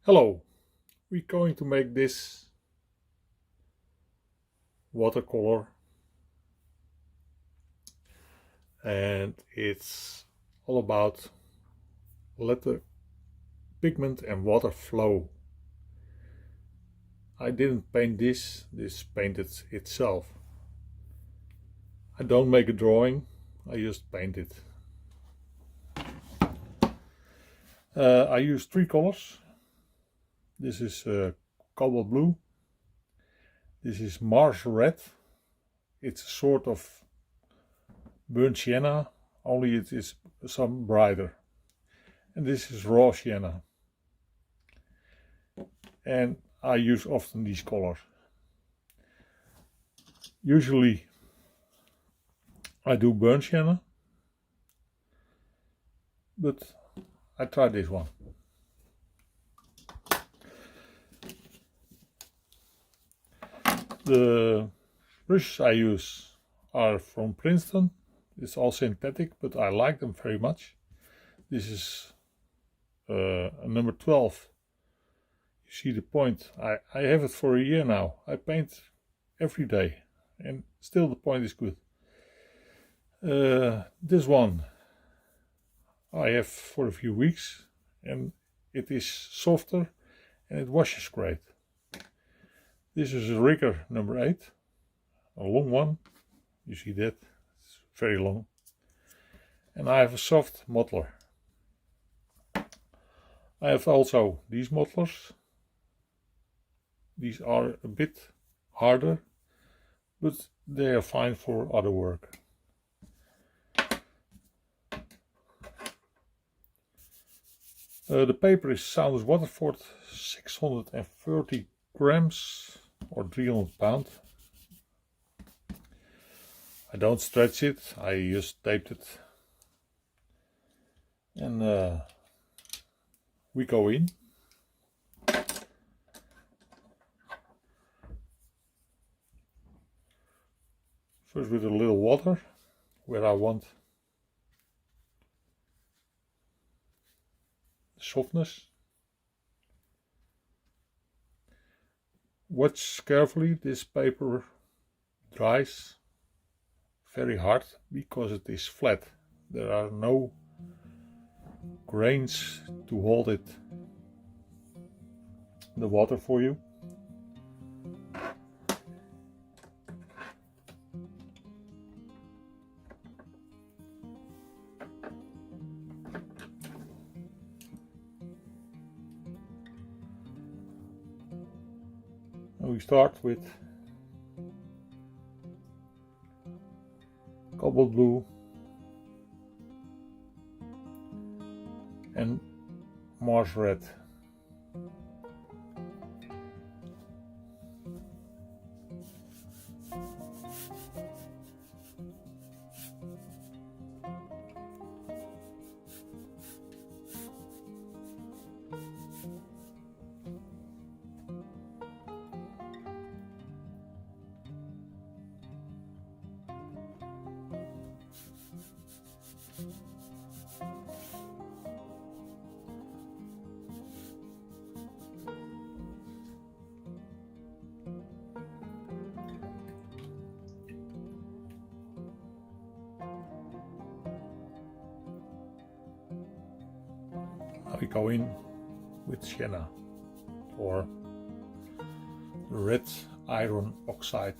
Hello, we're going to make this watercolor, and it's all about let the pigment and water flow. I didn't paint this painted itself. I don't make a drawing, I just paint it. I use three colors. This is cobalt blue. This is Mars red. It's a sort of burnt sienna, only it is some brighter. And this is raw sienna. And I use often these colors. Usually I do burnt sienna, but I tried this one. The brushes I use are from Princeton. It's all synthetic, but I like them very much. This is a number 12. You see the point. I have it for a year now. I paint every day and still the point is good. This one I have for a few weeks and it is softer and it washes great. This is a rigger number 8, a long one. You see that? It's very long. And I have a soft modeler. I have also these modelers. These are a bit harder, but they are fine for other work. The paper is Saunders Waterford, 630 grams or 300 pounds. I don't stretch it, I just taped it. And we go in. First with a little water, where I want the softness. Watch carefully, this paper dries very hard because it is flat. There are no grains to hold it, the water for you. And we start with cobalt blue and Mars red. We go in with sienna or red iron oxide.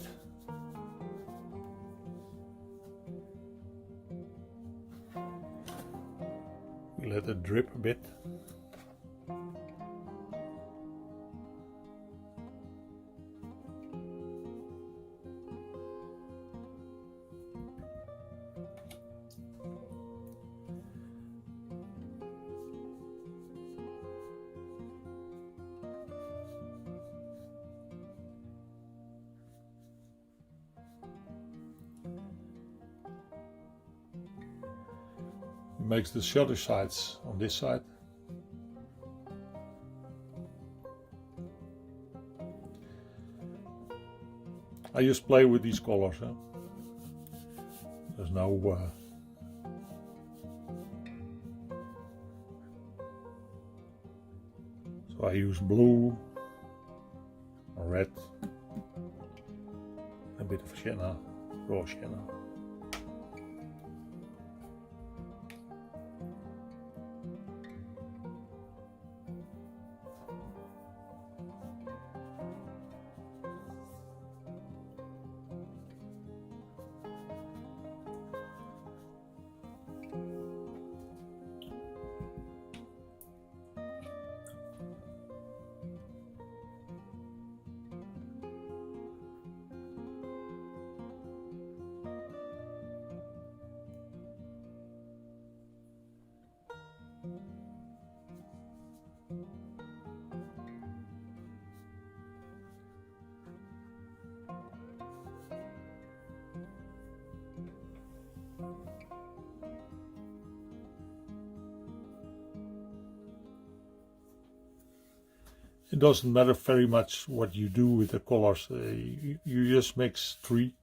We let it drip a bit. Makes the shutter sides on this side. I just play with these colors. There's no So I use blue, red, a bit of sienna, raw sienna. It doesn't matter very much what you do with the colors. You just mix three.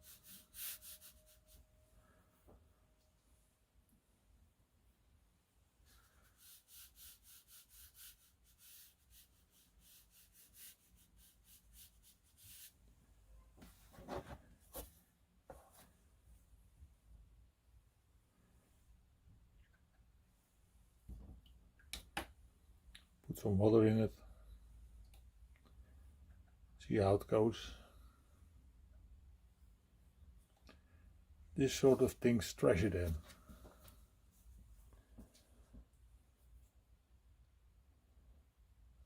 Put some water in it. See how it goes. This sort of thing, trash it in.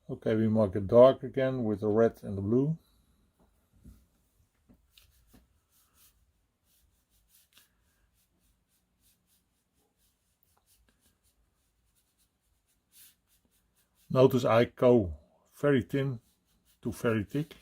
Okay, we mark it dark again with the red and the blue. Notice I go very thin to very thick.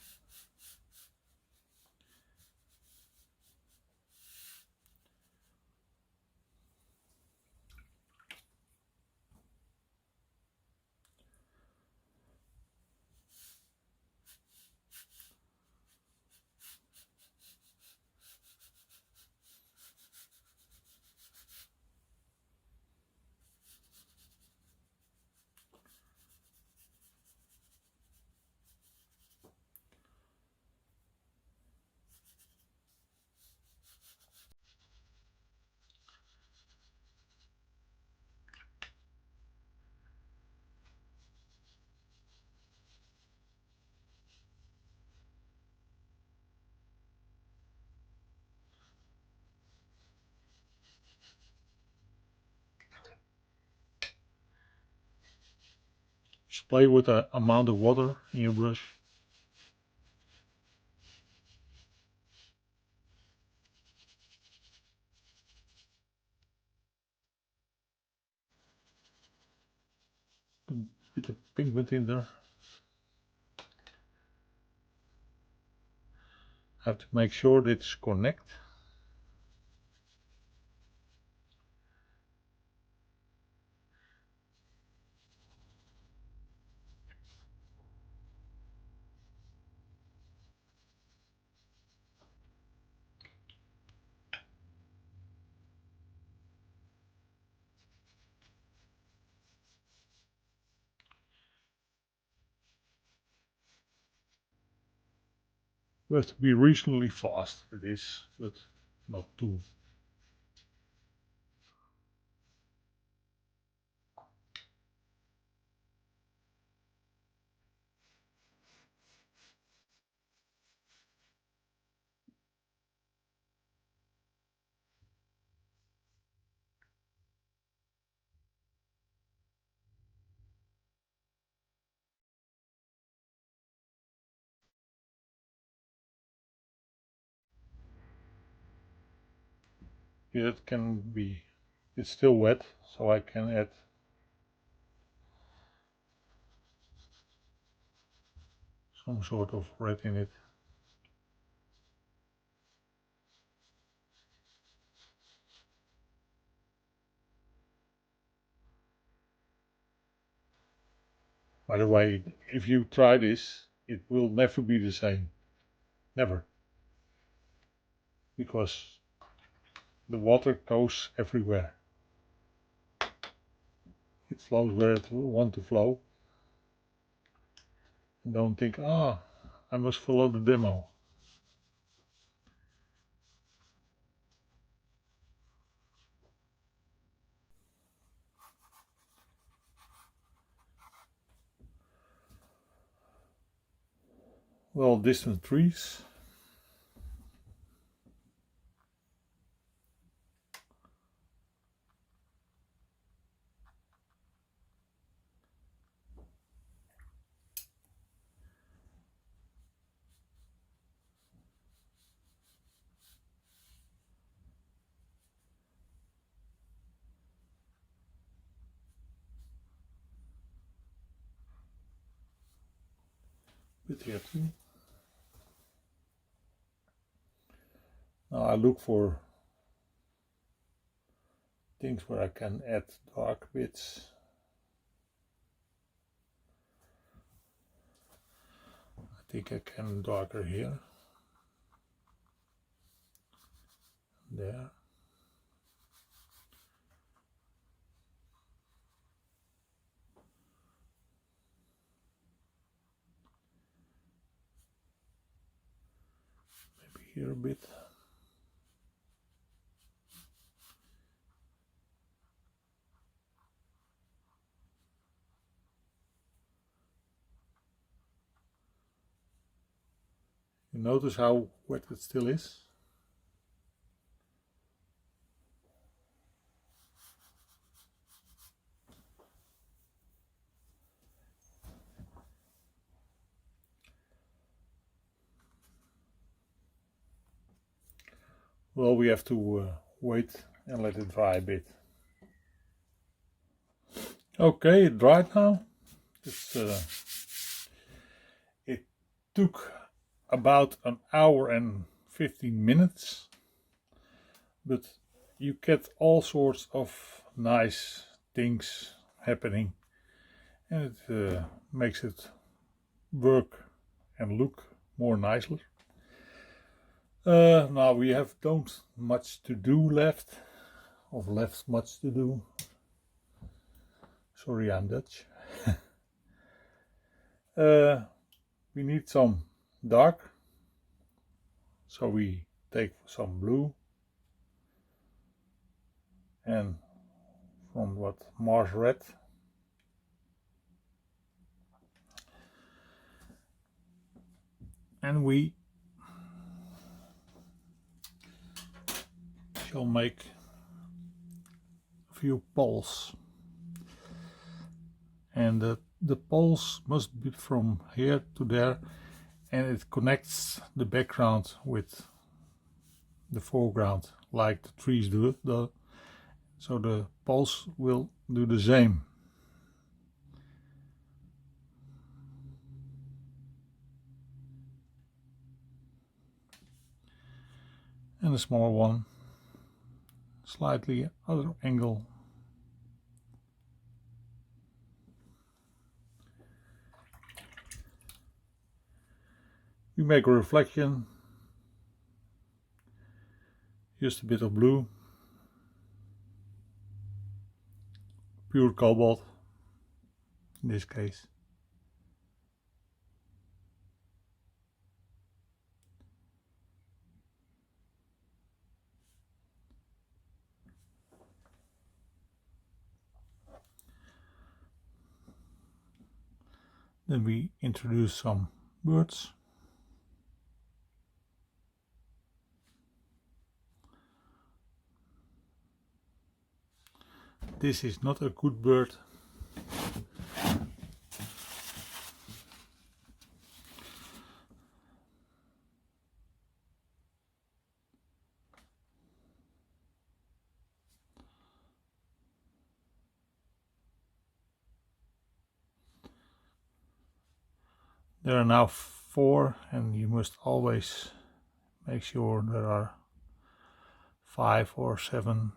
Just play with the amount of water in your brush. Put a bit of pigment in there. Have to make sure that it's connect. You have to be reasonably fast with this, but not too. Yeah, it can be, it's still wet, so I can add some sort of red in it. By the way, if you try this, it will never be the same. Never. Because the water goes everywhere. It flows where it will want to flow. Don't think, ah, I must follow the demo. Well, distant trees. Bit here too. Now I look for things where I can add dark bits. I think I can darker here. There. Maybe here a bit. You notice how wet it still is? Well, we have to wait and let it dry a bit. Okay, it dried now. It took about an hour and 15 minutes, but you get all sorts of nice things happening, and it makes it work and look more nicely. Now we don't much to do left, or left much to do. Sorry, I'm Dutch. We need some dark, so we take some blue and from what Mars red. And we shall make a few poles. And the poles must be from here to there, and it connects the background with the foreground like the trees do. So the poles will do the same. And a smaller one, slightly other angle. We make a reflection, just a bit of blue, pure cobalt in this case. Then we introduce some birds. This is not a good bird. There are now 4, and you must always make sure there are 5 or 7.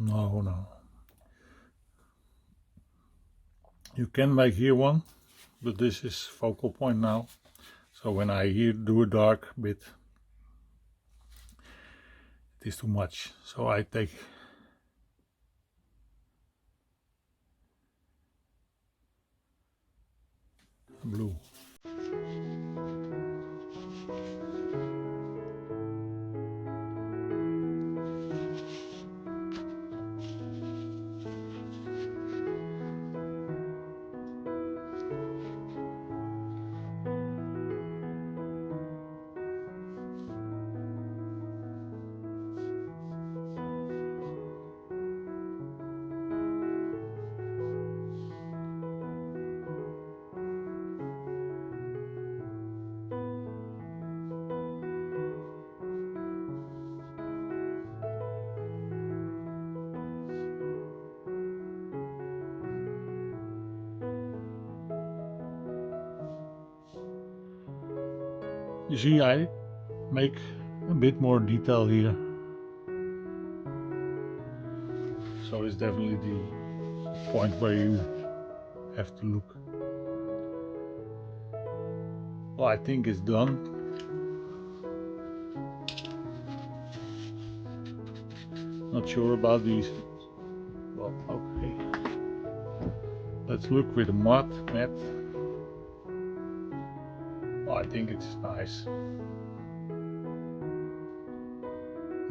No. You can make here one, but this is focal point now. So when I here do a dark bit, it is too much, so I take blue. You see, I make a bit more detail here, so it's definitely the point where you have to look. Well, I think it's done. Not sure about these. Well, okay. Let's look with the matte. Well, I think it's nice.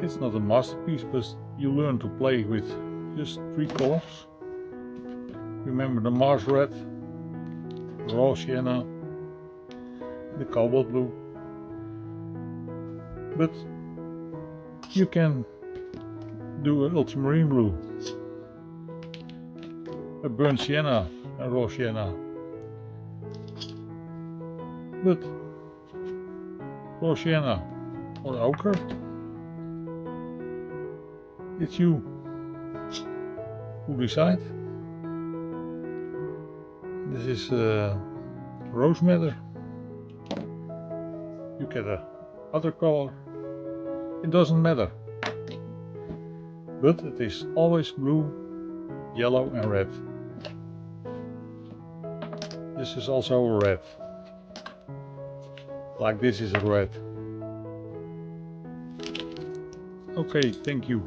It's not a masterpiece, but you learn to play with just 3 colors. Remember the Mars red, raw sienna, the cobalt blue. But you can do an ultramarine blue, a burnt sienna, a raw sienna. But raw sienna or ochre, it's you who decide. This is rose madder. You get a other color. It doesn't matter. But it is always blue, yellow and red. This is also a red. Like this is a red. Okay, thank you.